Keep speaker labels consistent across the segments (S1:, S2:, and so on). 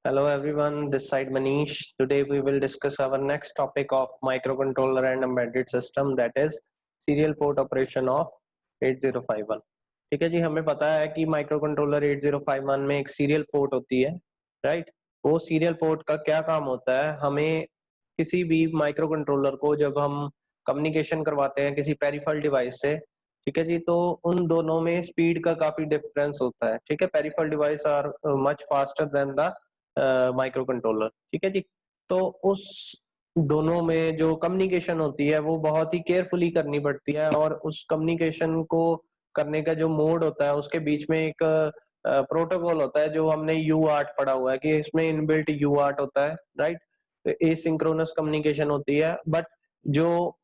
S1: Hello everyone, this side Manish. Today we will discuss our next topic of microcontroller and embedded system, that is serial port operation of 8051. ठीक है जी, हमें पता है कि microcontroller 8051 में एक सीरियल पोर्ट होती है, राइट। वो सीरियल पोर्ट का क्या काम होता है, हमें किसी भी माइक्रोकंट्रोलर को जब हम कम्युनिकेशन करवाते हैं किसी पेरिफेरल डिवाइस से, ठीक है जी, तो उन दोनों में स्पीड का काफी डिफरेंस होता है। ठीक है, peripheral device are much faster than the micro controller. ठीक है जी, तो उस दोनों में जो कम्युनिकेशन होती है वो बहुत ही केयरफुली करनी पड़ती है, और उस कम्युनिकेशन को करने का जो मोड होता है उसके बीच में एक प्रोटोकॉल होता है जो हमने यू आर्ट पढ़ा हुआ है कि इसमें इनबिल्ट यू आर्ट होता है, राइट। तो एसिंक्रोनस कम्युनिकेशन होती है, बट जो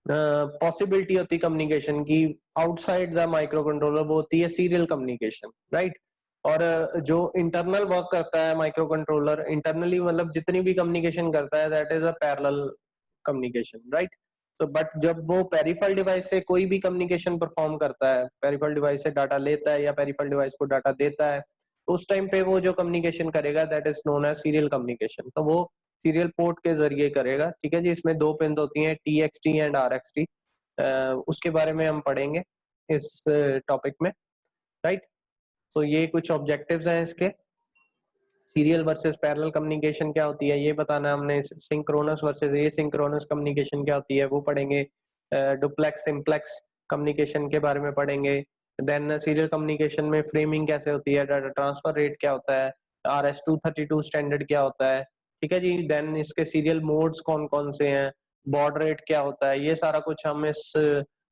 S1: पॉसिबिलिटी होती है कम्युनिकेशन की आउटसाइड द माइक्रो कंट्रोलर वो होती है सीरियल कम्युनिकेशन, राइट। और जो इंटरनल वर्क करता है माइक्रो कंट्रोलर, इंटरनली मतलब जितनी भी कम्युनिकेशन करता है that is a parallel communication, right. तो बट जब वो पेरिफेरल डिवाइस से कोई भी कम्युनिकेशन परफॉर्म करता है, पेरिफेरल डिवाइस से डाटा लेता है या पेरिफेरल डिवाइस को डाटा देता है, तो उस टाइम पे वो जो कम्युनिकेशन करेगा that is known as serial communication. तो वो सीरियल पोर्ट के जरिए करेगा। ठीक है जी, इसमें दो पिन होती हैं, TXT एंड RXT। उसके बारे में हम पढ़ेंगे इस टॉपिक में, राइट। तो ये कुछ ऑब्जेक्टिव्स हैं इसके। सीरियल वर्सेस पैरेलल कम्युनिकेशन क्या होती है ये बताना है हमने। सिंक्रोनस वर्सेस एसिंक्रोनस कम्युनिकेशन क्या होती है वो पढ़ेंगे। डुप्लेक्स सिंप्लेक्स कम्युनिकेशन के बारे में पढ़ेंगे। देन सीरियल कम्युनिकेशन में फ्रेमिंग कैसे होती है, डाटा ट्रांसफर रेट क्या होता है, RS-232 स्टैंडर्ड क्या होता है। ठीक है जी, देन इसके सीरियल मोड्स कौन कौन से हैं, बॉड रेट क्या होता है, ये सारा कुछ हम इस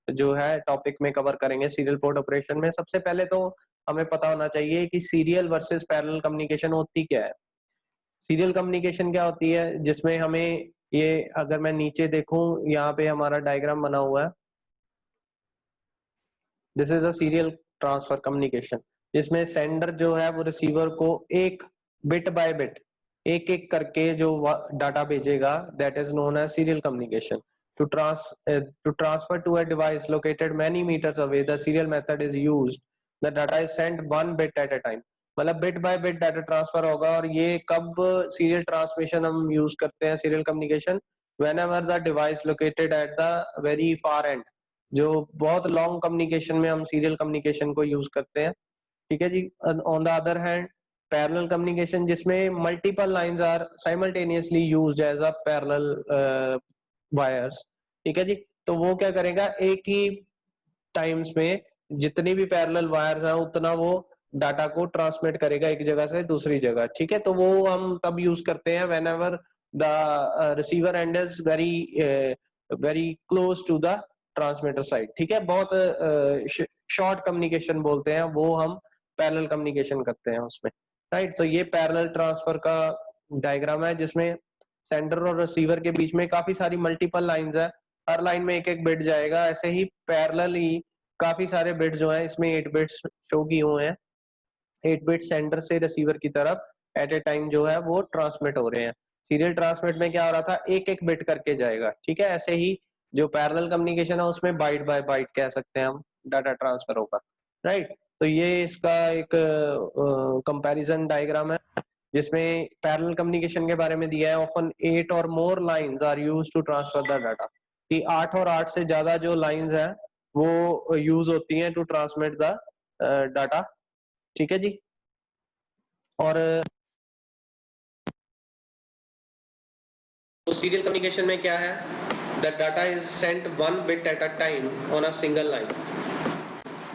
S1: जो है टॉपिक में कवर करेंगे सीरियल पोर्ट ऑपरेशन में। सबसे पहले तो हमें पता होना चाहिए कि सीरियल वर्सेस पैरेलल कम्युनिकेशन होती क्या है। सीरियल कम्युनिकेशन क्या होती है, जिसमें हमें ये अगर मैं नीचे देखूं, यहाँ पे हमारा डायग्राम बना हुआ है, this is a serial transfer communication, जिसमें सेंडर जो है वो रिसीवर को एक बिट बाय बिट एक एक करके जो डाटा भेजेगा that is known as serial communication. To transfer to a device located many meters away, the serial method is used. The data is sent one bit at a time. मतलब bit by bit data transfer होगा। और ये कब serial transmission हम use करते हैं, serial communication, whenever the device located at the very far end। जो बहुत लॉन्ग कम्युनिकेशन में हम सीरियल कम्युनिकेशन को यूज करते हैं। ठीक है जी। On the other hand parallel communication, जिसमें multiple lines are simultaneously used as a parallel wires. ठीक है जी, तो वो क्या करेगा, एक ही टाइम्स में जितनी भी पैरेलल वायर्स हैं उतना वो डाटा को ट्रांसमिट करेगा एक जगह से दूसरी जगह। ठीक है, तो वो हम तब यूज करते हैं whenever the receiver end is very very close to the transmitter side. ठीक है, बहुत शॉर्ट कम्युनिकेशन बोलते हैं वो हम पैरेलल कम्युनिकेशन करते हैं उसमें, राइट। तो ये पैरेलल ट्रांसफर का डायग्राम है, जिसमें सेंडर और रिसीवर के बीच में काफी सारी मल्टीपल लाइंस है, हर लाइन में एक एक बिट जाएगा। ऐसे ही पैरेलल ही काफी सारे बिट जो है इसमें 8 बिट्स शो किए हुए हैं। 8 बिट सेंडर से रिसीवर की तरफ एट ए टाइम जो है वो ट्रांसमिट हो रहे हैं। सीरियल ट्रांसमिट में क्या हो रहा था, एक एक बिट करके जाएगा। ठीक है, ऐसे ही जो पैरेलल कम्युनिकेशन है उसमें बाइट बाय बाइट कह सकते हैं हम डाटा ट्रांसफर होगा, राइट। तो ये इसका एक कंपैरिजन डायग्राम है, जिसमें पैरेलल कम्युनिकेशन के बारे में दिया है। Often 8 or more lines are used to transfer the data, कि 8 और 8 से ज्यादा जो लाइंस हैं वो यूज होती हैं टू ट्रांसमिट द डाटा। ठीक है जी। और तो सीरियल कम्युनिकेशन में क्या है, the data is sent one bit at a time on a single line.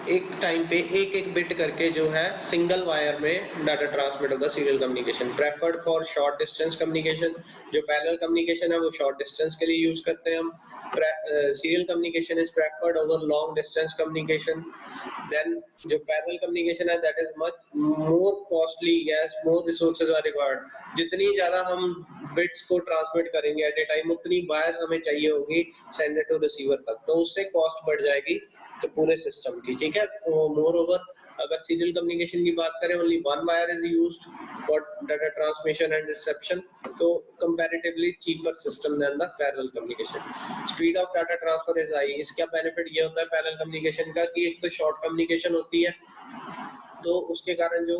S1: एक टाइम पे एक एक बिट करके जो है सिंगल वायर में डाटा ट्रांसमिट होगा। Serial communication preferred for short distance communication. जो पैरेलल कम्युनिकेशन है वो शॉर्ट डिस्टेंस के लिए यूज करते हैं हम। Serial communication is preferred over long distance communication. Then जो पैरेलल कम्युनिकेशन है that is much more costly, yes more resources are required. जितनी ज्यादा हम बिट्स को ट्रांसमिट करेंगे एट ए टाइम उतनी वायर्स हमें चाहिए होगी सेंडर टू रिसीवर तक, तो उससे कॉस्ट बढ़ जाएगी तो पूरे सिस्टम की। ठीक है, मोर ओवर अगर सीरियल कम्युनिकेशन की बात करें only one wire is used for data transmission and reception, तो comparatively cheaper system than the parallel communication. Speed of data transfer is high. इसका बेनिफिट ये होता है पैरेलल कम्युनिकेशन का कि एक तो शॉर्ट कम्युनिकेशन होती है, तो उसके कारण जो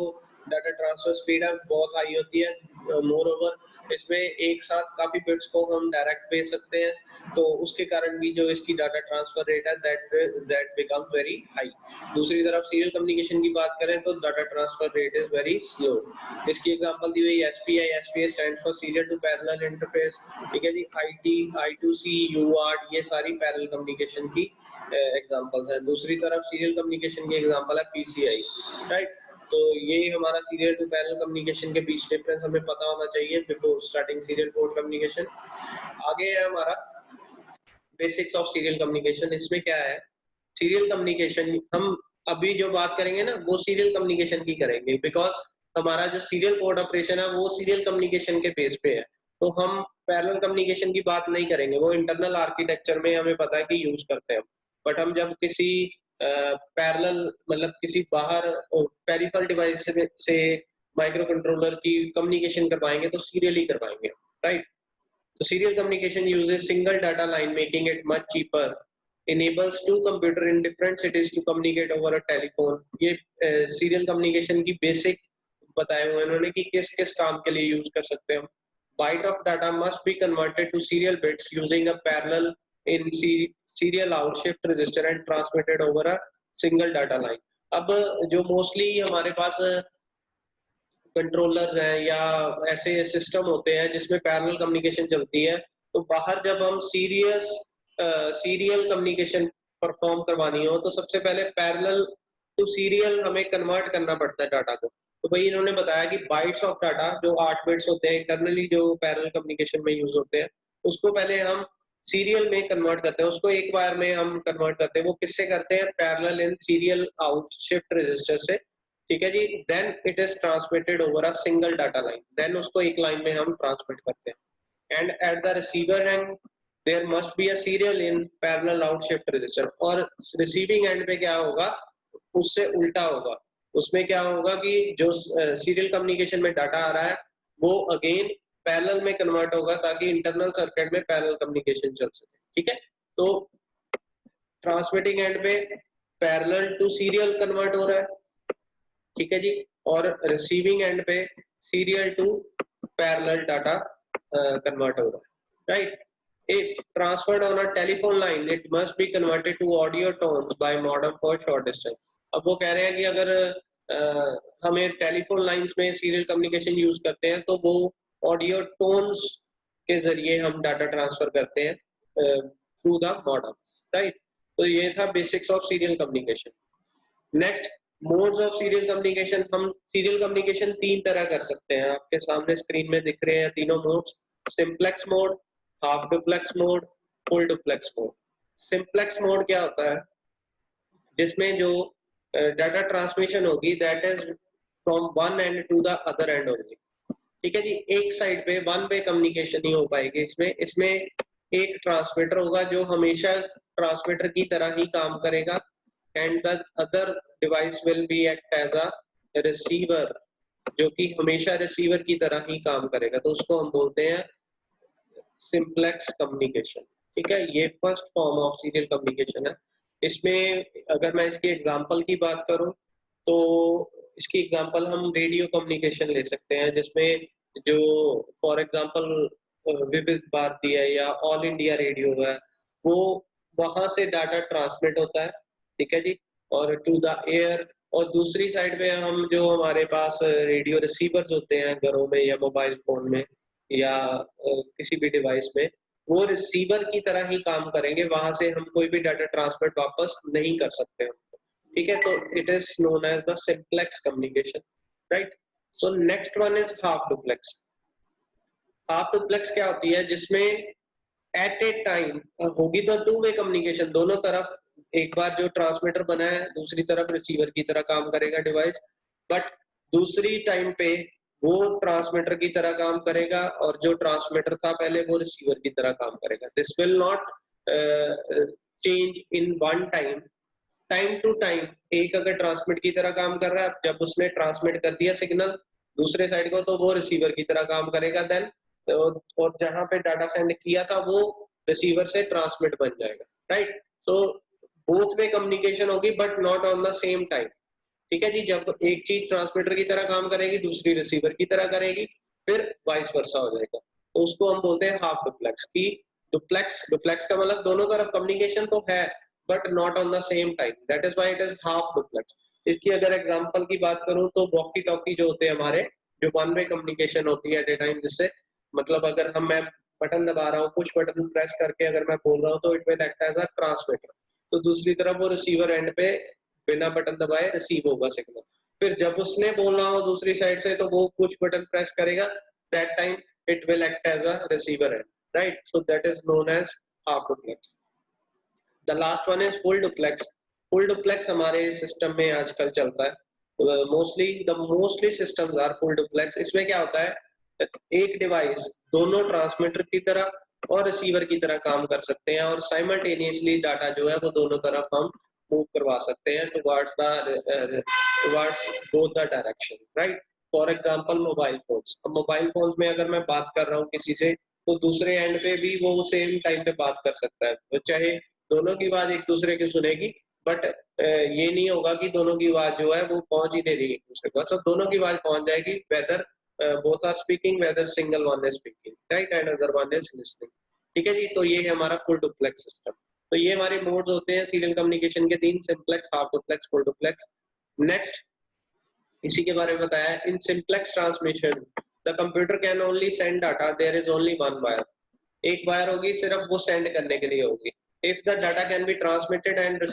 S2: डाटा ट्रांसफर स्पीड बहुत हाई होती है। मोर ओवर इसमें एक साथ काफी बिट्स को हम डायरेक्ट भेज सकते हैं, तो उसके कारण भी जो इसकी डाटा ट्रांसफर रेट है दैट बिकम वेरी हाई। दूसरी तरफ सीरियल कम्युनिकेशन की बात करें तो data transfer rate is very slow. इसकी एग्जांपल दी हुई SPI. SPI stand for serial to parallel interface. ठीक है जी। आईटी, आई2सी, यूआरट, ये सारी पैरेलल कम्युनिकेशन की एग्जांपल्स हैं। दूसरी तरफ सीरियल कम्युनिकेशन की एग्जांपल है पीसीआई, राइट। तो ये हमारा सीरियल टू पैरेलल कम्युनिकेशन के बीच डिफरेंस हमें पता होना चाहिए before starting serial port communication. आगे है हमारा बेसिक्स ऑफ सीरियल कम्युनिकेशन। इसमें क्या है, सीरियल कम्युनिकेशन हम अभी जो बात करेंगे ना वो सीरियल कम्युनिकेशन की करेंगे, बिकॉज हमारा जो सीरियल पोर्ट ऑपरेशन है वो सीरियल कम्युनिकेशन के बेस पे है। तो हम पैरेलल कम्युनिकेशन की बात नहीं करेंगे, वो इंटरनल आर्किटेक्चर में हमें पता है कि यूज करते हैं। बट हम जब किसी पैरेलल मतलब किसी बाहर पेरिफेरल डिवाइस से माइक्रो कंट्रोलर की कम्युनिकेशन करवाएंगे तो सीरियली करवाएंगे, right. So serial communication uses single data line, making it much cheaper. Enables two computer in different cities to communicate over a telephone. ये serial communication की basic बताए हुए उन्होंने कि किस किस काम के लिए यूज कर सकते हैं हम। Byte of data must be converted to serial bits using a parallel in serial out shift register and transmitted over a single data line. अब जो मोस्टली हमारे पास कंट्रोलर्स हैं या ऐसे सिस्टम होते हैं जिसमें पैरेलल कम्युनिकेशन चलती है, तो बाहर जब हम सीरियल कम्युनिकेशन परफॉर्म करवानी हो तो सबसे पहले पैरेलल टू सीरियल हमें कन्वर्ट करना पड़ता है डाटा को। तो भाई इन्होंने बताया कि बाइट्स ऑफ डाटा जो 8 बिट्स होते हैं इंटरनली जो पैरेलल कम्युनिकेशन में यूज होते हैं, उसको पहले हम सीरियल में कन्वर्ट करते हैं, उसको एक बार में हम कन्वर्ट करते हैं। वो किससे करते हैं, parallel in serial out shift register से। ठीक है जी। Then it is transmitted over a single data line, then उसको एक लाइन में हम ट्रांसमिट करते हैं। And at the receiver end there must be a serial in parallel out shift register. और रिसीविंग एंड पे क्या होगा, उससे उल्टा होगा। उसमें क्या होगा कि जो सीरियल कम्युनिकेशन में डाटा आ रहा है वो अगेन पैरेलल में कन्वर्ट होगा ताकि इंटरनल सर्किट में पैरेलल कम्युनिकेशन चल सके। ठीक है। तो ट्रांसमिटिंग एंड पे पैरेलल टू सीरियल कन्वर्ट हो रहा है, ठीक है जी। और रिसीविंग एंड पे serial to parallel data convert हो रहा है, right. If transferred on a telephone line it must be converted to audio tones by modem for short distance. अब वो कह रहे हैं कि अगर हमें टेलीफोन लाइंस में सीरियल कम्युनिकेशन यूज करते हैं तो वो ऑडियो टोन्स के जरिए हम डाटा ट्रांसफर करते हैं थ्रू द मॉडेम, राइट। तो ये था basics of serial communication. Next, modes of serial communication. हम सीरियल कम्युनिकेशन 3 तरह कर सकते हैं, आपके सामने स्क्रीन में दिख रहे हैं तीनों modes. Simplex mode, half duplex mode, full duplex mode. Simplex mode क्या होता है, जिसमें जो डाटा ट्रांसमिशन होगी that is from one end to the other end only. ठीक है जी। एक साइड पे वन वे कम्युनिकेशन ही हो पाएगी। इसमें इसमें एक ट्रांसमीटर होगा जो हमेशा ट्रांसमीटर की तरह ही काम करेगा, and the other device will be act as a receiver, जो कि हमेशा रिसीवर की तरह ही काम करेगा। तो उसको हम बोलते हैं सिंप्लेक्स कम्युनिकेशन। ठीक है, ये first form of serial communication है। इसमें अगर मैं इसकी एग्जांपल की बात करूं तो इसकी एग्जांपल हम रेडियो कम्युनिकेशन ले सकते हैं, जिसमें जो फॉर एग्जांपल विविध भारती है या ऑल इंडिया रेडियो है, वो वहां से डाटा ट्रांसमिट होता है, ठीक है जी, और टू द एयर। और दूसरी साइड पे हम जो हमारे पास रेडियो रिसीवर्स होते हैं घरों में या मोबाइल फोन में या किसी भी डिवाइस में, वो रिसीवर की तरह ही काम करेंगे, वहां से हम कोई भी डाटा ट्रांसमिट वापस नहीं कर सकते हैं। ठीक है, तो it is known as the simplex communication, right. So next one is half duplex. Half duplex क्या होती है, जिसमें एट ए टाइम होगी तो टू वे कम्युनिकेशन, दोनों तरफ एक बार जो ट्रांसमीटर बना है दूसरी तरफ रिसीवर की तरह काम करेगा डिवाइस, बट दूसरी टाइम पे वो ट्रांसमीटर की तरह काम करेगा और जो ट्रांसमीटर था पहले वो रिसीवर की तरह काम करेगा। This will not change in one time, time to time. एक अगर ट्रांसमिट की तरह काम कर रहा है, जब उसने ट्रांसमिट कर दिया सिग्नल दूसरे साइड को तो वो रिसीवर की तरह काम करेगा देन, और जहां पे डाटा सेंड किया था वो रिसीवर से ट्रांसमिट बन जाएगा, राइट। तो बोथ में कम्युनिकेशन होगी but not on the same time. ठीक है जी। जब एक चीज ट्रांसमीटर की तरह काम करेगी, दूसरी रिसीवर की तरह करेगी, फिर वाइस वर्सा हो जाएगा, तो उसको हम बोलते हैं हाफ डुप्लेक्स की। डुप्लेक्स का मतलब दोनों तरफ कम्युनिकेशन तो है but not on the same time, that is why it is half duplex. इसकी अगर एग्जांपल की बात करूं तो वॉकी टॉकी जो होते हैं हमारे, जो वन वे कम्युनिकेशन होती है एट ए टाइम, जिससे मतलब अगर मैं बटन दबा रहा हूँ, पुश बटन प्रेस करके अगर मैं बोल रहा हूँ तो it will act as a transmitter, तो दूसरी तरफ वो रिसीवर एंड पे बिना बटन दबाए रिसीव होगा सिग्नल। फिर जब उसने बोलना हो दूसरी साइड से तो वो पुश बटन प्रेस करेगा, that time it will act as a receiver end, right. So that is known as half duplex. The last one is full duplex. Full duplex हमारे सिस्टम में आजकल चलता है mostly systems are full duplex. इसमें क्या होता है, एक डिवाइस दोनों ट्रांसमीटर की तरह और रिसीवर की तरह काम कर सकते हैं और साइमल्टेनियसली डाटा जो है वो दोनों तरफ हम मूव करवा सकते हैं towards both the direction, right. For example mobile phones. अब मोबाइल फोन्स में अगर मैं बात कर रहा हूँ किसी से, तो दूसरे एंड पे भी वो सेम टाइम पे बात कर सकता है, तो चाहे दोनों की आवाज एक दूसरे की सुनेगी, बट ये नहीं होगा कि दोनों की आवाज जो है वो पहुंच ही नहीं रही एक दूसरे को, सब दोनों की आवाज पहुंच जाएगी, whether both are speaking, whether single one is speaking, right, and other one is listening. ठीक है जी, तो ये है हमारा फुल डुप्लेक्स सिस्टम। तो ये हमारे मोड्स होते हैं सीरियल कम्युनिकेशन के तीन, simplex, half duplex, full duplex. Next इसी के बारे में बताया है, in simplex transmission the computer can only send data, there is only one wire. एक वायर होगी, सिर्फ वो सेंड करने के लिए होगी। If the data can be transmitted and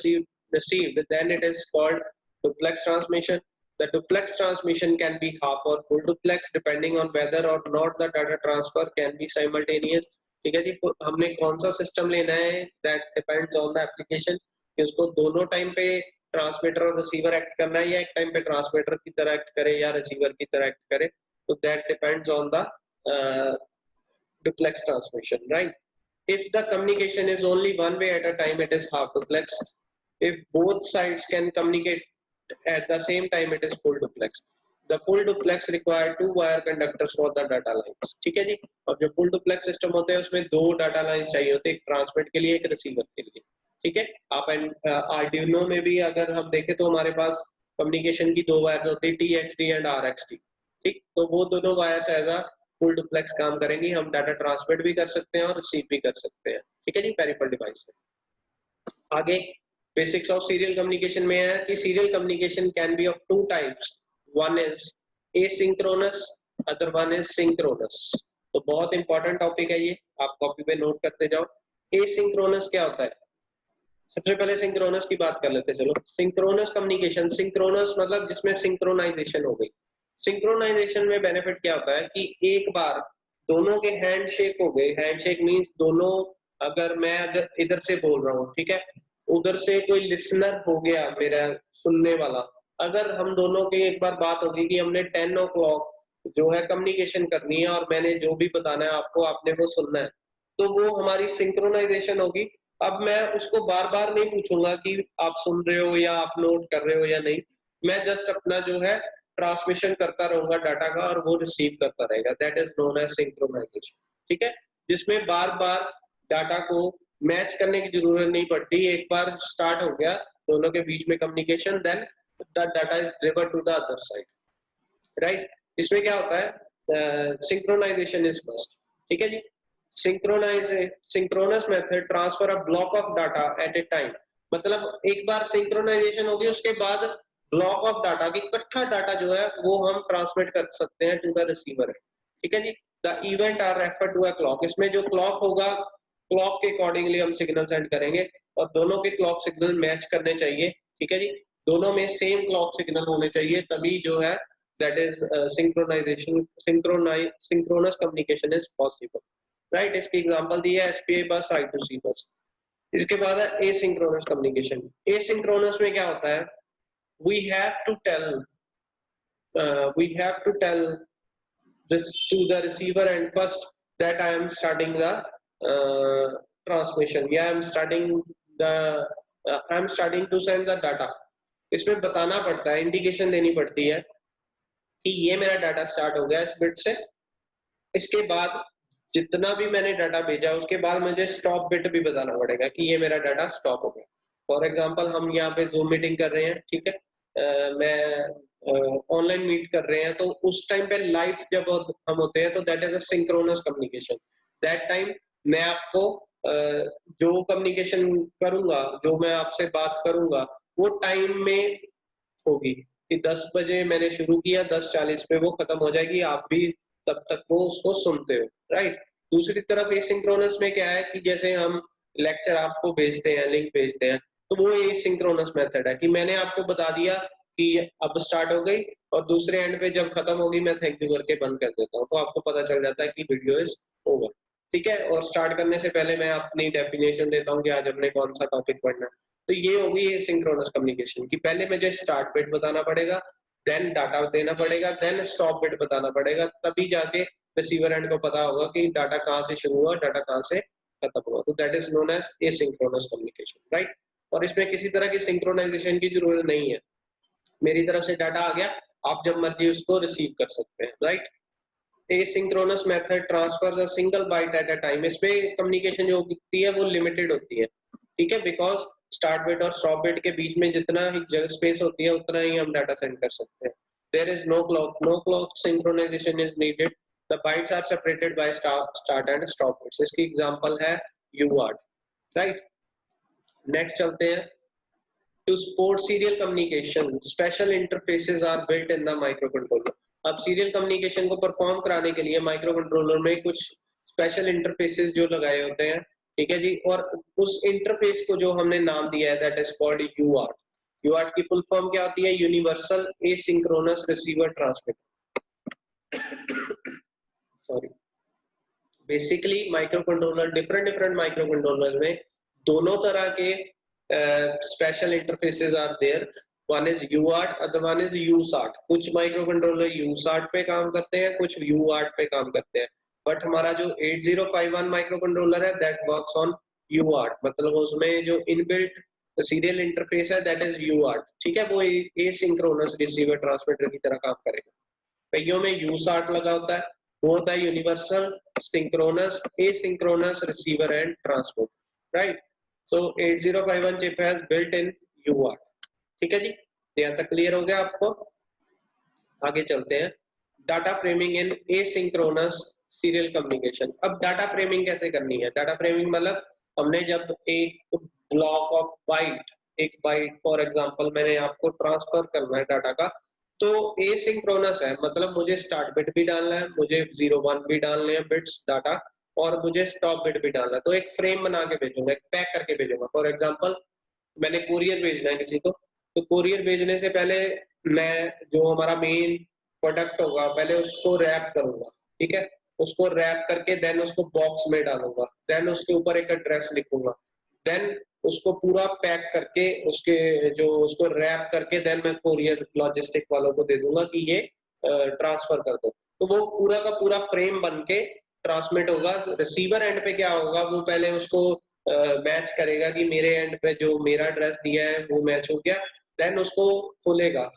S2: received then it is called duplex transmission. The duplex transmission can be half or full duplex depending on whether or not the data transfer can be simultaneous. ठीक है जी, तो हमने कौन सा system लेना है, that depends on the application, कि उसको दोनों टाइम पे ट्रांसमीटर और रिसीवर एक्ट करना है, या एक टाइम पे ट्रांसमीटर की तरह एक्ट करे या रिसीवर की तरह एक्ट करे, तो that depends on the duplex transmission, right? If the communication is only one way at a time, it is half duplex. If both sides can communicate at the same time, it is full duplex. The full duplex require two wire conductors for the data lines. ठीक है जी। और जो full duplex system होते हैं उसमें दो data lines चाहिए होते हैं, एक ट्रांसमिट के लिए, एक रिसीवर के लिए। ठीक है। आप आर्डिनो में भी अगर हम देखें तो हमारे पास कम्युनिकेशन की दो वायर्स होती है, TXT एंड RXT। ठीक, तो वो दोनों wires as a full duplex काम करेंगी, हम डाटा ट्रांसमिट भी कर सकते हैं और रिसीव भी कर सकते हैं। ठीक है जी, पेरिफेरल डिवाइस से। आगे बेसिक्स ऑफ सीरियल कम्युनिकेशन में है कि serial communication can be of two types, one is asynchronous, other one is synchronous. तो बहुत इंपॉर्टेंट टॉपिक है ये, आप कॉपी पे नोट करते जाओ। एसिंक्रोनस क्या होता है, सबसे पहले सिंक्रोनस की बात कर लेते हैं। चलो, सिंक्रोनस कम्युनिकेशन, सिंक्रोनस मतलब जिसमें सिंक्रोनाइजेशन हो गई। सिंक्रोनाइजेशन में बेनिफिट क्या होता है कि एक बार दोनों के हैंडशेक हो गए, हैंडशेक मींस दोनों, अगर मैं अगर इधर से बोल रहा हूँ, ठीक है, उधर से कोई लिसनर हो गया मेरा सुनने वाला, अगर हम दोनों की एक बार बात होगी कि हमने 10 o'clock जो है कम्युनिकेशन करनी है और मैंने जो भी बताना है आपको, आपने वो सुनना है, तो वो हमारी सिंक्रोनाइजेशन होगी। अब मैं उसको बार बार नहीं पूछूंगा कि आप सुन रहे हो या आप नोट कर रहे हो या नहीं, मैं जस्ट अपना जो है ट्रांसमिशन करता रहूंगा डाटा का और वो रिसीव करता रहेगा, that is known as synchronisation. ठीक है, जिसमें बार बार डाटा को मैच करने की जरूरत नहीं पड़ती, एक बार स्टार्ट हो गया दोनों के बीच में communication, then the data is delivered to the other side, right. इसमें क्या होता है, सिंक्रोनाइजेशन इज मस्ट। ठीक है जी। Synchronous method transfer a block of data at a time, मतलब एक बार सिंक्रोनाइजेशन होगी उसके बाद ब्लॉक ऑफ डाटा की इकट्ठा डाटा जो है वो हम ट्रांसमिट कर सकते हैं टू द रिसीवर। ठीक है जी। The event are refer to a clock, इसमें जो क्लॉक होगा, क्लॉक के अकॉर्डिंगली हम सिग्नल सेंड करेंगे और दोनों के क्लॉक सिग्नल मैच करने चाहिए। ठीक है जी, दोनों में सेम क्लॉक सिग्नल होने चाहिए, तभी जो है that is synchronization, synchronous communication is possible, right. इसकी एग्जांपल दी है एसपीआई बस, I2C बस। इसके बाद है एसिंक्रोनस कम्युनिकेशन। एसिंक्रोनस में क्या होता है, we have to tell this to the receiver and first that I am starting the transmission, yeah, I am starting to send the data। इसमें बताना पड़ता है, इंडिकेशन देनी पड़ती है कि ये मेरा डाटा स्टार्ट हो गया इस बिट से, इसके बाद जितना भी मैंने डाटा भेजा उसके बाद मुझे स्टॉप बिट भी बताना पड़ेगा कि ये मेरा डाटा स्टॉप हो गया। फॉर एग्जांपल हम यहाँ पे जूम मीटिंग कर रहे हैं, ठीक है, मैं ऑनलाइन मीट कर रहे हैं, तो उस टाइम पे लाइव जब हम होते हैं तो that is a synchronous communication. That time मैं आपको जो कम्युनिकेशन करूंगा, जो मैं आपसे बात करूंगा, वो टाइम में होगी कि 10 बजे मैंने शुरू किया, 10:40 पे वो खत्म हो जाएगी, आप भी तब तक वो उसको सुनते हो, राइट। दूसरी तरफ एसिंक्रोनस में क्या है कि जैसे हम लेक्चर आपको भेजते हैं, लिंक भेजते हैं, तो वो एसिंक्रोनस मेथड है कि मैंने आपको बता दिया कि अब स्टार्ट हो गई, और दूसरे एंड पे जब खत्म होगी मैं थैंक यू करके बंद कर देता हूँ, तो आपको पता चल जाता है कि वीडियो इज ओवर। ठीक है, और स्टार्ट करने से पहले मैं अपनी डेफिनेशन देता हूँ कि आज हमने कौन सा टॉपिक पढ़ना है। तो ये होगी सिंक्रोनस कम्युनिकेशन की पहले मुझे स्टार्ट बिट बताना पड़ेगा, देन डाटा देना पड़ेगा, देन स्टॉप बिट बताना पड़ेगा, तभी जाके रिसीवर एंड को पता होगा कि डाटा कहाँ से शुरू हुआ, डाटा कहाँ से खत्म हुआ। तो that is known as asynchronous communication, right. और इसमें किसी तरह की सिंक्रोनाइजेशन की जरूरत नहीं है, मेरी तरफ से डाटा आ गया, आप जब मर्जी उसको रिसीव कर सकते हैं, right. Asynchronous method transfers a single byte at a time. इसमें कम्युनिकेशन जो होती है वो लिमिटेड होती है, ठीक है, बिकॉज स्टार्ट बिट और स्टॉप बिट के बीच में जितना ही जगह स्पेस होती है उतना ही हम डाटा सेंड कर सकते हैं। There is no clock synchronization is needed, the bytes are separated by start and stop bits. इसकी एग्जांपल है यूआरट, राइट। नेक्स्ट चलते हैं। To support serial communication, special interfaces are built in the microcontroller. अब serial communication को perform कराने के लिए micro controller में कुछ स्पेशल इंटरफेसेस जो लगाए होते हैं, ठीक है जी। और उस इंटरफेस को जो हमने नाम दिया है that is called UART. UART की फुल फॉर्म क्या होती है? Universal asynchronous receiver transmitter. Sorry, basically micro controller, different micro controller में दोनों तरह के special interfaces are there. One is UART, other one is USART. कुछ माइक्रो कंट्रोलर यूसार्ट पे काम करते हैं, कुछ यूआरट पे काम करते हैं, बट हमारा जो 8051 माइक्रो कंट्रोलर है दैट वर्क्स ऑन यूआरट, मतलब उसमें जो इनबिल्ट सीरियल इंटरफेस है दैट इज यूआरट, ठीक है। वो एसिंक्रोनस रिसीवर ट्रांसमीटर की तरह काम करेगा। कईयों में यूसार्ट लगा होता है, वो होता है universal synchronous asynchronous receiver and transmit, right. So 8051 chip has built in UART, ठीक है जी। यहाँ तक क्लियर हो गया आपको? आगे चलते हैं। Data framing in asynchronous serial communication. अब डाटा फ्रेमिंग कैसे करनी है? डाटा फ्रेमिंग मतलब हमने जब एक ब्लॉक ऑफ बाइट, एक बाइट फॉर एग्जांपल मैंने आपको ट्रांसफर करना है डाटा का, तो एसिंक्रोनस है, मतलब मुझे स्टार्ट बिट भी डालना है, मुझे 0 1 भी डालने हैं बिट्स डाटा, और मुझे स्टॉप बिट भी डालना है। तो एक फ्रेम बना के भेजूंगा, एक पैक करके भेजूंगा। फॉर एग्जांपल मैंने कुरियर भेजना है किसी को, तो कुरियर भेजने से पहले मैं जो हमारा मेन प्रोडक्ट होगा पहले उसको रैप करूंगा, ठीक है। उसको रैप करके देन उसको बॉक्स में डालूंगा, देन उसके ऊपर एक एड्रेस लिखूंगा, देन उसको पूरा पैक करके उसके जो उसको रैप करके देन मैं कुरियर लॉजिस्टिक वालों को दे दूंगा कि ये ट्रांसफर कर दो। तो वो पूरा का पूरा फ्रेम बन के ट्रांसमिट होगा। रिसीवर एंड पे क्या होगा, वो पहले उसको मैच करेगा कि मेरे एंड पे जो मेरा एड्रेस दिया है वो मैच हो गया, देन उसको खोलेगा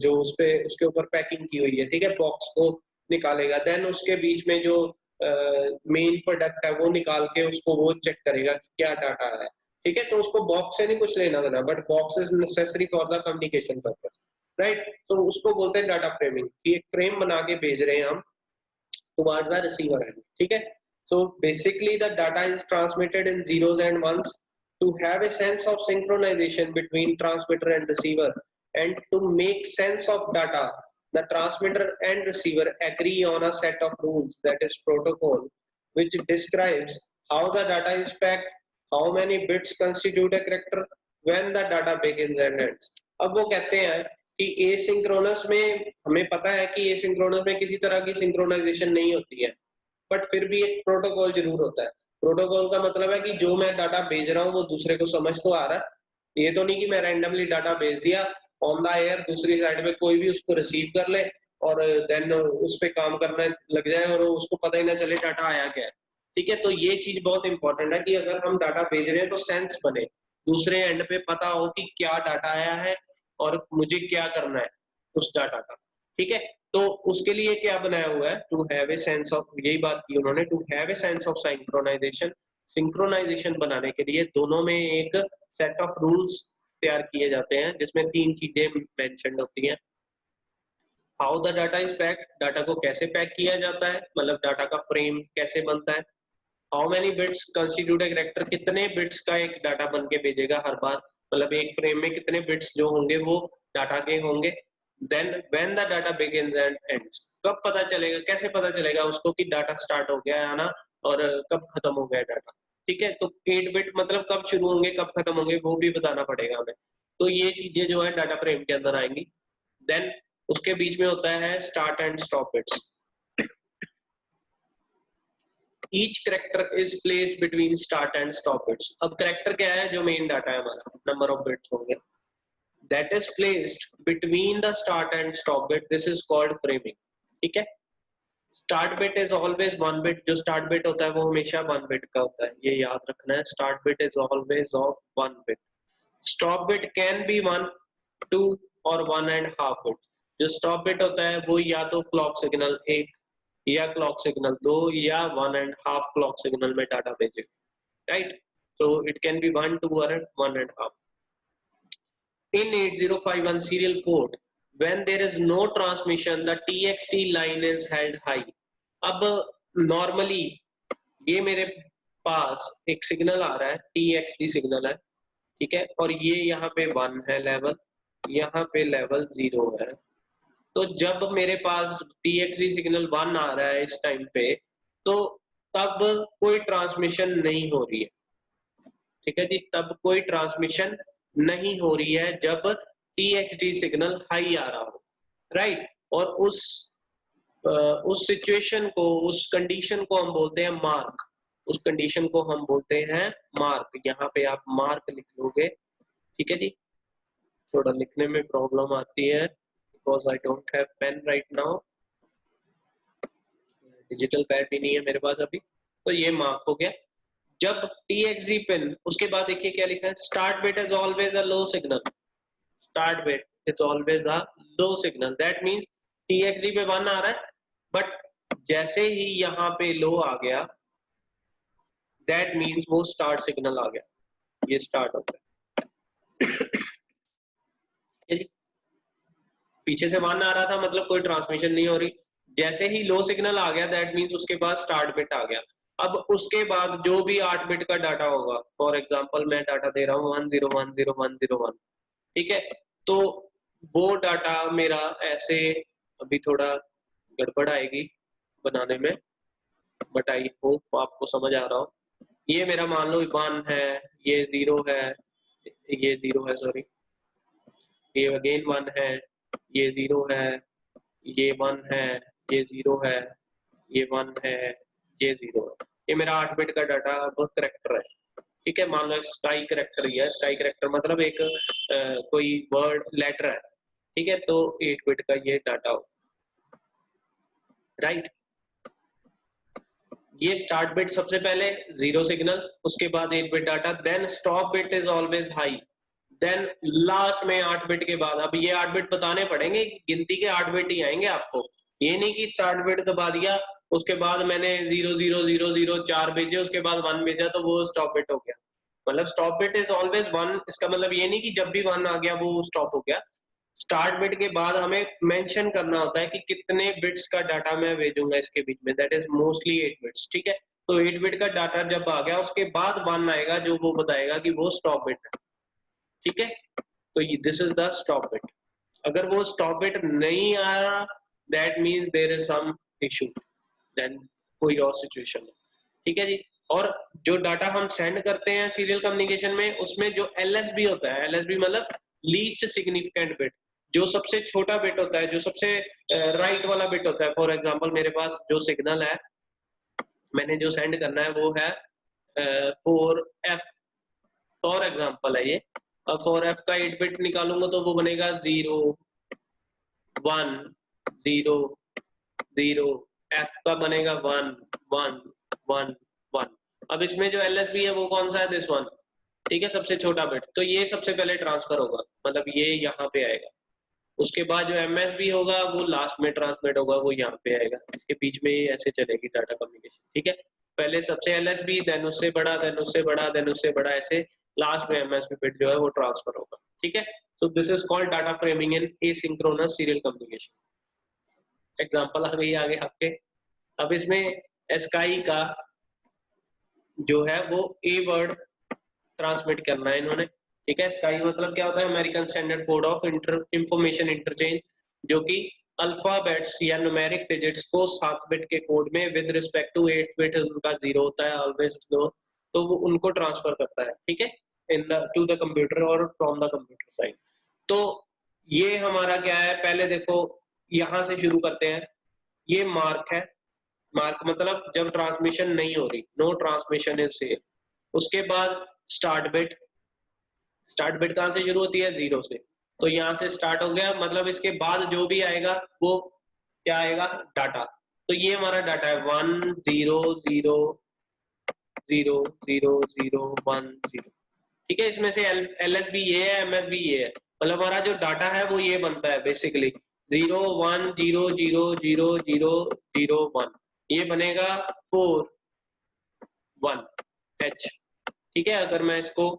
S2: जो उसपे उसके ऊपर पैकिंग की हुई है, ठीक है, बॉक्स को निकालेगा, देन उसके बीच में जो मेन प्रोडक्ट है वो निकाल के उसको वो चेक करेगा कि क्या डाटा है, ठीक है। तो उसको बॉक्स से नहीं कुछ लेना देना, but box is necessary for the communication purpose, right. तो उसको बोलते हैं डाटा फ्रेमिंग, कि एक फ्रेम बना के भेज रहे हैं हम towards the receiver end, ठीक है। So basically the data is transmitted in zeros and ones to have a sense of synchronization between transmitter and receiver, and to make sense of data the transmitter and receiver agree on a set of rules, that is protocol, which describes how the data is packed, how many bits constitute a character, when the data begins and ends। अब वो कहते हैं कि asynchronous में हमें पता है कि एसिंक्रोनस में किसी तरह की सिंक्रोनाइजेशन नहीं होती है, बट फिर भी एक प्रोटोकॉल जरूर होता है। प्रोटोकॉल का मतलब है कि जो मैं डाटा भेज रहा हूँ वो दूसरे को समझ तो आ रहा है, ये तो नहीं कि मैं रैंडमली डाटा भेज दिया ऑन द एयर, दूसरी साइड में कोई भी उसको रिसीव कर ले और देन उस पे काम करने लग जाए और उसको पता ही ना चले डाटा आया क्या है, ठीक है। तो ये चीज बहुत इंपॉर्टेंट है कि अगर हम डाटा भेज रहे हैं तो सेंस बने, दूसरे एंड पे पता हो कि क्या डाटा आया है और मुझे क्या करना है उस डाटा का, ठीक है। तो उसके लिए क्या बनाया हुआ है, to have a sense of, यही बात की उन्होंने, to have a sense of synchronization. Synchronization बनाने के लिए दोनों में एक सेट ऑफ रूल्स तैयार किए जाते हैं जिसमें 3 चीजें मेंशन्ड होती हैं। How the data is packed, data को कैसे पैक किया जाता है, मतलब डाटा का फ्रेम कैसे बनता है। How many bits constitute a character, कितने बिट्स का एक डाटा बन के भेजेगा हर बार, मतलब एक फ्रेम में कितने बिट्स जो होंगे वो डाटा के होंगे। Then when the data begins and ends, कब पता चलेगा, कैसे पता चलेगा उसको कि डाटा स्टार्ट हो गया है ना, और कब खत्म हो गया डाटा। ठीक है, तो 8 बिट मतलब कब शुरू होंगे कब खत्म होंगे वो भी बताना पड़ेगा हमें। तो ये चीजें जो है डाटा फ्रेम के अंदर आएंगी। देन उसके बीच में होता है start and stop bits. Each character is placed between start and stop bits. अब character क्या है, जो main data है हमारा, number of bits होंगे, that is placed between the start and stop bit. This is called framing. ठीक है, start bit is always 1 bit. जो start bit होता है वो हमेशा 1 bit का होता है, ये याद रखना है। Start bit is always of 1 bit. Stop bit can be 1, 2 और 1.5 bit. जो stop bit होता है वो या तो clock signal 1 या क्लॉक सिग्नल 2 या 1.5 क्लॉक सिग्नल में डाटा भेजेगा, right. so it can be 1, 2 or 1.5. in 8051 serial port, when there is no transmission, the txt line is held high. अब नॉर्मली ये मेरे पास एक सिग्नल आ रहा है, txt सिग्नल है, ठीक है, और ये यहाँ पे 1 है लेवल, यहाँ पे लेवल 0 है। तो जब मेरे पास TXD सिग्नल 1 आ रहा है इस टाइम पे, तो तब कोई ट्रांसमिशन नहीं हो रही है, ठीक है जी, तब कोई ट्रांसमिशन नहीं हो रही है जब TXD सिग्नल हाई आ रहा हो, राइट। और उस सिचुएशन को, उस कंडीशन को हम बोलते हैं मार्क, उस कंडीशन को हम बोलते हैं मार्क। यहाँ पे आप मार्क लिख लोगे, ठीक है जी। थोड़ा लिखने में प्रॉब्लम आती है because I don't have pen right now, digital pad भी नहीं है मेरे पास अभी, तो ये मार्क हो गया। जब TXD पिन, उसके बाद देखिए क्या लिखा है, start bit is always a low signal, start bit is always a low signal, that means TXD पे 1 आ रहा है, बट जैसे ही यहाँ पे लो आ गया, दैट मींस वो स्टार्ट सिग्नल आ गया, ये स्टार्ट होता है। पीछे से 1 आ रहा था मतलब कोई ट्रांसमिशन नहीं हो रही, जैसे ही लो सिग्नल आ गया दैट मींस उसके बाद स्टार्ट बिट आ गया। अब उसके बाद जो भी 8 बिट का डाटा होगा, फॉर एग्जांपल मैं डाटा दे रहा हूँ 10100101, ठीक है, तो वो डाटा मेरा ऐसे, अभी थोड़ा गड़बड़ आएगी बनाने में, बट आई होप आपको समझ आ रहा हो। ये मेरा मान लो 1 है, ये 0 है, ये 0 है, सॉरी, ये अगेन 1 है, ये 0 है, ये 1 है, ये 0 है, ये 1 है, ये 0 है। ये मेरा 8 बिट का डाटा अब करेक्टर है, ठीक है। मान लो स्काई करेक्टर ही है, स्काई करेक्टर मतलब एक कोई वर्ड लेटर है, ठीक है, तो 8 बिट का ये डाटा हो, राइट। ये स्टार्ट बिट सबसे पहले 0 सिग्नल, उसके बाद 8 bit data, then stop bit is always high, then last में 8 बिट के बाद, अब ये 8 बिट बताने पड़ेंगे, गिनती के 8 बिट ही आएंगे आपको, ये नहीं कि स्टार्ट बिट दबा दिया उसके बाद मैंने 00004 भेजे उसके बाद 1 भेजा तो वो स्टॉप बिट हो गया। मतलब स्टॉप बिट इज ऑलवेज 1, इसका मतलब ये नहीं कि जब भी 1 आ गया वो स्टॉप हो गया। स्टार्ट बिट के बाद हमें मेंशन करना होता है कि कितने बिट्स का डाटा मैं भेजूंगा इसके बीच में, दैट इज मोस्टली 8 बिट्स, ठीक है। तो 8 बिट का डाटा जब आ गया उसके बाद 1 आएगा जो वो बताएगा कि वो स्टॉप बिट है, ठीक है। तो this is the stop bit. अगर वो स्टॉप बिट नहीं आया that means there is some issue, then कोई और सिचुएशन है, ठीक है जी। और जो डाटा हम सेंड करते हैं सीरियल कम्युनिकेशन में, उसमें जो LSB होता है, LSB मतलब लीस्ट सिग्निफिकेंट बिट, जो सबसे छोटा बिट होता है, जो सबसे राइट वाला बिट होता है। फॉर एग्जांपल मेरे पास जो सिग्नल है, मैंने जो सेंड करना है वो है 4F, फॉर एग्जांपल है ये। अब 4F का 8 बिट निकालूंगा तो वो बनेगा 0 1 0 0, F का बनेगा 1 1 1 1। अब इसमें जो LSB है वो कौन सा है, दिस वन, ठीक है, सबसे छोटा बिट। तो ये सबसे पहले ट्रांसफर होगा, मतलब ये यहाँ पे आएगा। उसके बाद जो MSB होगा वो लास्ट में ट्रांसमिट होगा, वो यहाँ पे आएगा। इसके बीच में ये ऐसे चलेगी डाटा कम्युनिकेशन, ठीक है। पहले सबसे LSB, देन उससे बड़ा, देन उससे बड़ा, देन उससे बड़ा, ऐसे लास्ट में एमएसबी बिट जो है वो ट्रांसफर होगा, ठीक है। So this is called data framing in asynchronous serial communication. Example आ गई आगे आपके। अब इसमें एस्काई का जो है वो ए वर्ड ट्रांसमिट करना है इन्होंने, ठीक है। स्काई मतलब क्या होता है, American standard code of information interchange, जो कि अल्फाबेट्स या न्यूमेरिक डिजिट्स को 7 बिट के कोड में विद रिस्पेक्ट टू 8 बिट उनका 0 होता है, ऑलवेज 0, तो वो उनको ट्रांसफर करता है, ठीक है, in the two the computer और फ्रॉम द कंप्यूटर साइड। तो ये हमारा क्या है, पहले देखो यहां से शुरू करते हैं। ये मार्क है, मार्क मतलब जब ट्रांसमिशन नहीं हो रही, नो ट्रांसमिशन इज सेव। उसके बाद स्टार्ट बिट, स्टार्ट बिट कहां से शुरू होती है, 0 से, तो यहां से स्टार्ट हो गया, मतलब इसके बाद जो भी आएगा वो क्या आएगा, डाटा। तो ये हमारा डाटा है 1 0 0 0 0 0 1 0, ठीक है। इसमें से एलएसबी ये है, एमएसबी ये है, मतलब हमारा जो डाटा है वो ये बनता है बेसिकली 0 1 0 0 0 0 0 1, ये बनेगा 4 1 H, ठीक है। अगर मैं इसको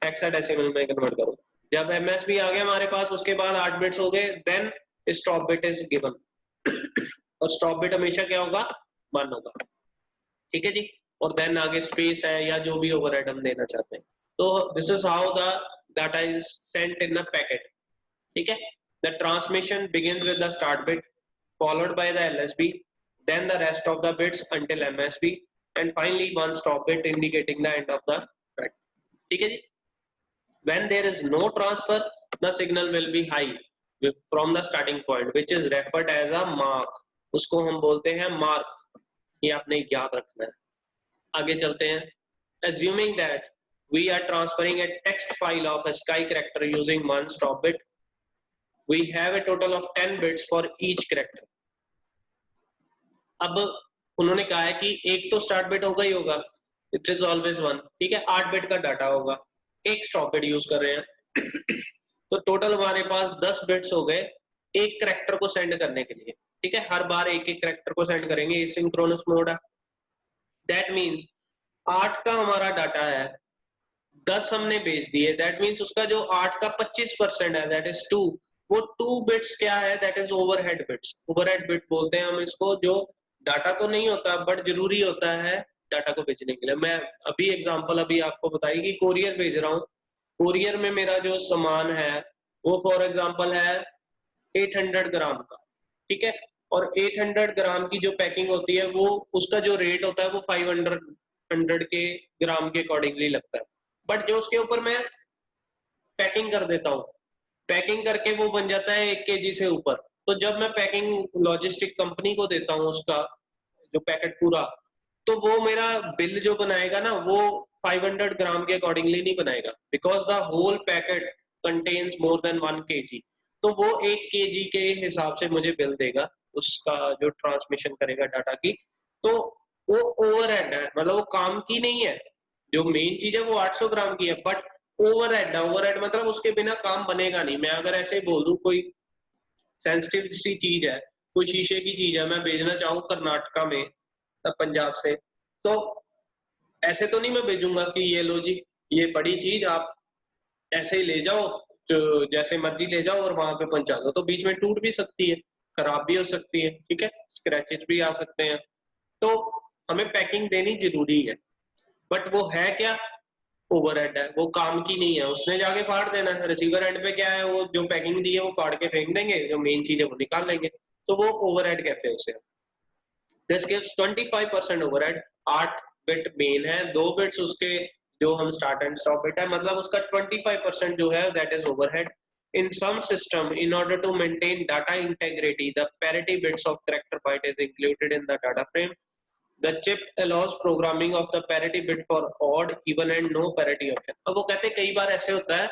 S2: हेक्साडेसिमल में कन्वर्ट करूं, जब एमएसबी आ गया हमारे पास, उसके बाद 8 बिट्स हो गए, then stop bit is given, और स्टॉप बिट हमेशा क्या होगा, 1 होगा, ठीक है जी। और देन आगे स्पेस है या जो भी ओवरहेड हम देना चाहते हैं। तो this is how the data is sent in a packet, ठीक है। The transmission begins with the start bit followed by the LSB, then the rest of the bits until MSB, and finally one stop bit indicating the end of the thread, ठीक है जी। When there is no transfer, the signal will be high from the starting point, which is referred as a mark, उसको हम बोलते हैं mark, ये आपने याद रखना है। आगे चलते हैं। Assuming that we are transferring a text file of a sky character using one stop bit, we have a total of 10 bits for each character. अब उन्होंने कहा है कि एक तो स्टार्ट बिट होगा ही होगा, इट इज ऑलवेज 1, ठीक है। 8 बिट का डाटा होगा, एक स्टॉप बिट यूज कर रहे हैं तो टोटल हमारे पास 10 बिट्स हो गए एक कैरेक्टर को सेंड करने के लिए, ठीक है। हर बार एक एक कैरेक्टर को सेंड करेंगे, एसिंक्रोनस मोड है। दैट मींस 8 का हमारा डाटा है, 10 हमने भेज दिए, दैट मींस उसका जो 8 का 25% है, दैट इज 2, वो 2 बिट्स क्या है, that is overhead bits. Overhead bit बोलते हैं हम इसको, जो डाटा तो नहीं होता बट जरूरी होता है डाटा को भेजने के लिए। मैं अभी एग्जांपल अभी आपको बताई कि कोरियर भेज रहा हूँ, कोरियर में मेरा जो सामान है वो फॉर एग्जांपल है 800 ग्राम का, ठीक है। और 800 ग्राम की जो पैकिंग होती है वो उसका जो रेट होता है वो 500 के ग्राम के अकॉर्डिंगली लगता है, बट जो उसके ऊपर मैं पैकिंग कर देता हूँ, पैकिंग करके वो बन जाता है 1 kg से ऊपर। तो जब मैं पैकिंग लॉजिस्टिक कंपनी को देता हूँ उसका जो पैकेट पूरा, तो वो मेरा बिल जो बनाएगा ना वो 500 ग्राम के अकॉर्डिंगली नहीं बनाएगा, because the whole packet contains more than 1 kg। तो वो 1 kg के हिसाब से मुझे बिल देगा उसका जो ट्रांसमिशन करेगा डाटा की। तो वो ओवरहेड है, मतलब वो काम की नहीं है, जो मेन चीज है वो 800 ग्राम की है, बट ओवरहेड है। ओवरहेड मतलब उसके बिना काम बनेगा नहीं। मैं अगर ऐसे ही बोल दूं कोई सेंसिटिव सी चीज है, कोई शीशे की चीज है, मैं भेजना चाहूँ कर्नाटका में पंजाब से, तो ऐसे तो नहीं मैं भेजूंगा कि ये लो जी ये बड़ी चीज आप ऐसे ही ले जाओ, तो जैसे मर्जी ले जाओ और वहां पे पहुंचा दो, तो बीच में टूट भी सकती है, खराब भी हो सकती है, ठीक है, स्क्रैचेस भी आ सकते हैं। तो हमें पैकिंग देनी जरूरी है, बट वो है क्या, ओवरहेड है, वो काम की नहीं है, उसने जाके फाड़ देना है। रिसीवर एंड पे क्या है, वो जो पैकिंग दी है वो फाड़ के फेंक देंगे, जो मेन चीज है वो निकाल लेंगे, तो वो ओवरहेड कहते हैं उसे। This gives 25% overhead. 8 bit main है, 2 बिट्स उसके जो हम स्टार्ट एंड स्टॉप बिट है, मतलब उसका 25% जो है that is overhead. In some system, in order to maintain data integrity, the parity bits of character byte is included in the data frame. The chip allows programming of the parity bit for odd, even and no parity option. अब वो कहते हैं कई बार ऐसे होता है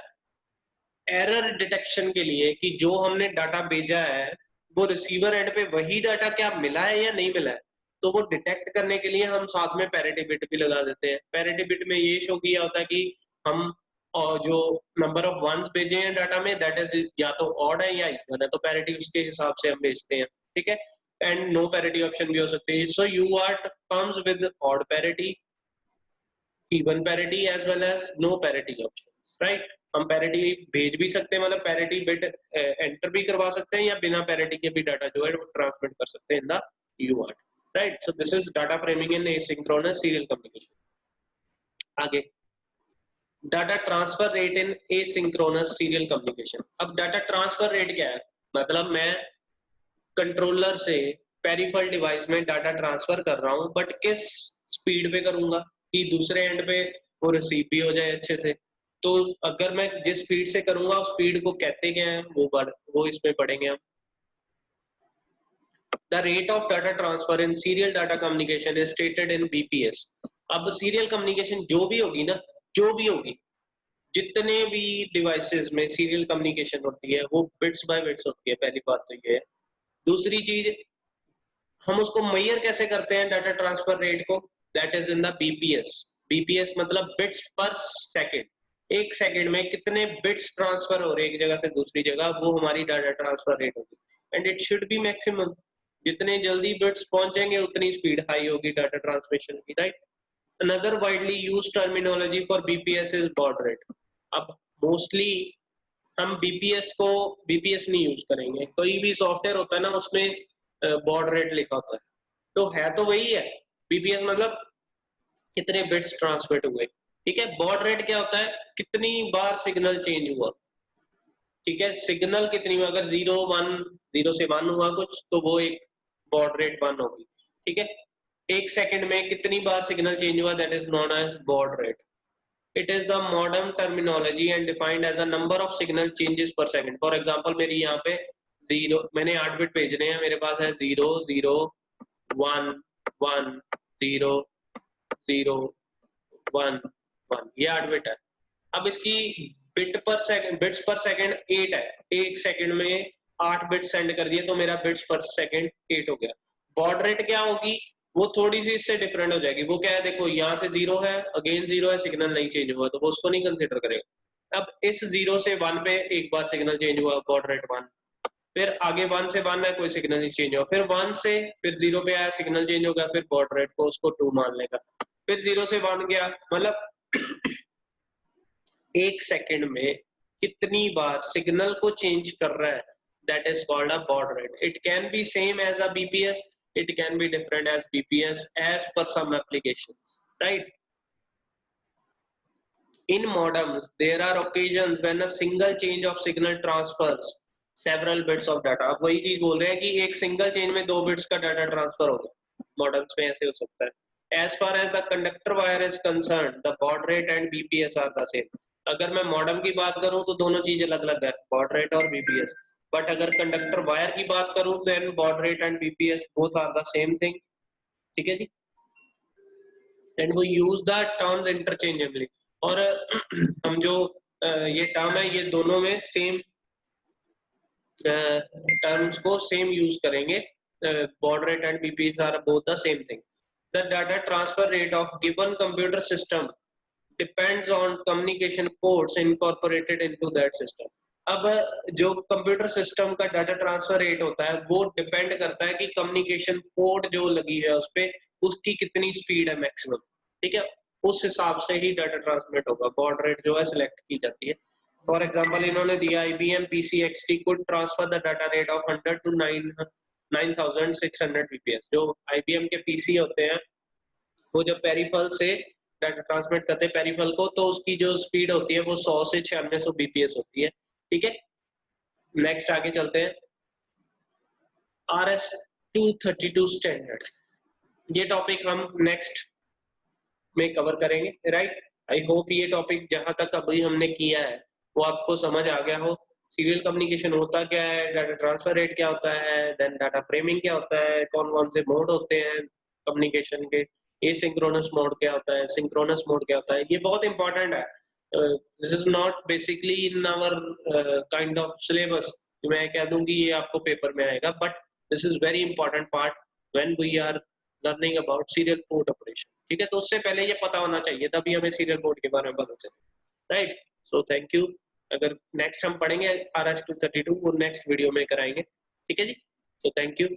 S2: error detection के लिए कि जो हमने डाटा भेजा है वो रिसीवर एंड पे वही डाटा क्या मिला है या नहीं मिला है, तो वो डिटेक्ट करने के लिए हम साथ में पैरिटी बिट भी लगा देते हैं। पैरिटी बिट में ये शो किया होता है कि हम और जो नंबर ऑफ वंस भेजे हैं डाटा में दैट इज या तो ऑड है या इवन है, तो पैरिटी उसके हिसाब से हम भेजते हैं, ठीक है। एंड नो पैरिटी ऑप्शन भी हो सकती है, so UART comes with odd parity even parity as well as no parity option, right. हम पैरिटी भेज भी सकते हैं, मतलब पैरिटी बिट एंटर भी करवा सकते हैं, या बिना पैरिटी के भी डाटा जो है वो ट्रांसमिट कर सकते हैं in the UART, right. So this is data framing in asynchronous serial communication. आगे data transfer rate in asynchronous serial communication. अब डाटा ट्रांसफर रेट क्या है, मतलब मैं कंट्रोलर से पेरिफेरल डिवाइस में डाटा ट्रांसफर कर रहा हूं, बट किस स्पीड पे करूंगा कि दूसरे एंड पे वो रिसीव भी हो जाए अच्छे से। तो अगर मैं जिस स्पीड से करूंगा उस स्पीड को कहते क्या है, वो इसमें पढ़ेंगे हम। The rate of data transfer in serial data communication is stated in BPS. अब सीरियल कम्युनिकेशन जो भी होगी ना, जो भी होगी, जितने भी डिवाइसेस में सीरियल कम्युनिकेशन होती है वो बिट्स बाय बिट्स होती है, पहली बात तो ये है। दूसरी चीज, हम उसको मेजर कैसे करते हैं डाटा ट्रांसफर रेट को, that is in the BPS. BPS मतलब बिट्स पर सेकंड, एक सेकंड में कितने बिट्स ट्रांसफर हो रहे हैं एक जगह से दूसरी जगह, वो हमारी डाटा ट्रांसफर रेट होगी। And it should be maximum, जितने जल्दी बिट्स पहुंचेंगे उतनी स्पीड हाई होगी डाटा ट्रांसमिशन की, right. Another widely used terminology for BPS is baud rate. अब मोस्टली हम बीपीएस नहीं यूज करेंगे, कोई भी सॉफ्टवेयर होता है ना उसमें बॉड रेट लिखा होता है, तो वही है। बीपीएस मतलब कितने बिट्स ट्रांसमिट हुए, ठीक है। बॉड रेट क्या होता है, कितनी बार सिग्नल चेंज हुआ, ठीक है। सिग्नल कितनी बार, अगर 0 से 1 हुआ कुछ, तो वो एक बॉड रेट 1 होगी, ठीक है। एक सेकंड में कितनी बार सिग्नल चेंज हुआ, that is known as baud rate. It is the modern terminology and defined as a number of signal changes per second. For example, मेरी यहाँ पे 0, मैंने 8 बिट भेजने हैं, मेरे पास है 0 0 1 1 0 0 1 1, ये 8 बिट है। अब इसकी बिट्स पर सेकंड 8 है, एक सेकंड में 8 बिट सेंड कर दिए तो मेरा बिट्स पर सेकंड 8 हो गया। बॉड रेट क्या होगी, वो थोड़ी सी इससे डिफरेंट हो जाएगी। वो क्या है, देखो यहाँ से 0 है, अगेन 0 है, सिग्नल नहीं चेंज हुआ तो वो उसको नहीं कंसिडर करेगा। अब इस 0 से 1 पे एक बार सिग्नल चेंज हुआ, बॉड रेट 1। फिर आगे 1 से 1 है, कोई सिग्नल नहीं चेंज हुआ, फिर 1 से फिर 0 पे आया, सिग्नल चेंज हो गया, फिर बॉड रेट को उसको 2 मान लेगा। फिर 0 से 1 गया, मतलब एक सेकंड में कितनी बार सिग्नल को चेंज कर रहा है, that is called a baud rate. It can be same as a BPS, it can be different as BPS as per some applications, right? In modems, there are occasions when a single change of signal transfers several bits of data. अब वही चीज बोल रहे हैं कि एक single change में 2 bits का डाटा ट्रांसफर होगा, मॉडम्स में ऐसे हो सकता है। As far as the conductor wire is concerned, the baud rate and BPS are the same. अगर मैं मॉडम की बात करूं तो दोनों चीज अलग अलग है, baud rate और BPS। बट अगर कंडक्टर वायर की बात करूं, then baud rate and BPS both are the same thing, ठीक है जी। एंड वो यूज द टर्म्स इंटरचेंजेबली, और हम जो ये टर्म है ये दोनों में सेम टर्म्स को सेम यूज करेंगे। Baud rate and BPS are both the same thing. The data transfer rate of given computer system depends on communication ports incorporated into that system. अब जो कंप्यूटर सिस्टम का data transfer rate होता है वो depend करता है कि communication port जो लगी है उस पे उसकी कितनी स्पीड है मैक्सिमम, ठीक है। उस हिसाब से ही डाटा ट्रांसमिट होगा, बॉड रेट जो है सिलेक्ट की जाती है। फॉर एग्जांपल इन्होंने दिया IBM PCXT could transfer the data rate of 100 to 9600 bps। जो IBM के PC होते हैं वो जब पेरिफेरल से डाटा ट्रांसमिट करते हैं पेरिफेरल को, तो उसकी जो स्पीड होती है वो 100 से 9600 bps होती है, ठीक है। नेक्स्ट आगे चलते हैं, RS-232 स्टैंडर्ड। ये टॉपिक हम नेक्स्ट में कवर करेंगे, राइट। आई होप ये टॉपिक जहां तक अभी हमने किया है वो आपको समझ आ गया हो। सीरियल कम्युनिकेशन होता क्या है, डाटा ट्रांसफर रेट क्या होता है, देन डाटा फ्रेमिंग क्या होता है, कौन कौन से मोड होते हैं कम्युनिकेशन के, एसिंक्रोनस मोड क्या होता है, सिंक्रोनस मोड क्या होता है, ये बहुत इंपॉर्टेंट है। This is not basically in our kind of syllabus, मैं कह दूं कि ये आपको पेपर में आएगा, but this is very important part when we are learning about serial port operation, ठीक है। तो उससे पहले ये पता होना चाहिए, तभी हमें सीरियल पोर्ट के बारे में पता चले, राइट। So thank you. अगर नेक्स्ट हम पढ़ेंगे RS-232 वो नेक्स्ट वीडियो में कराएंगे, ठीक है जी। So thank you.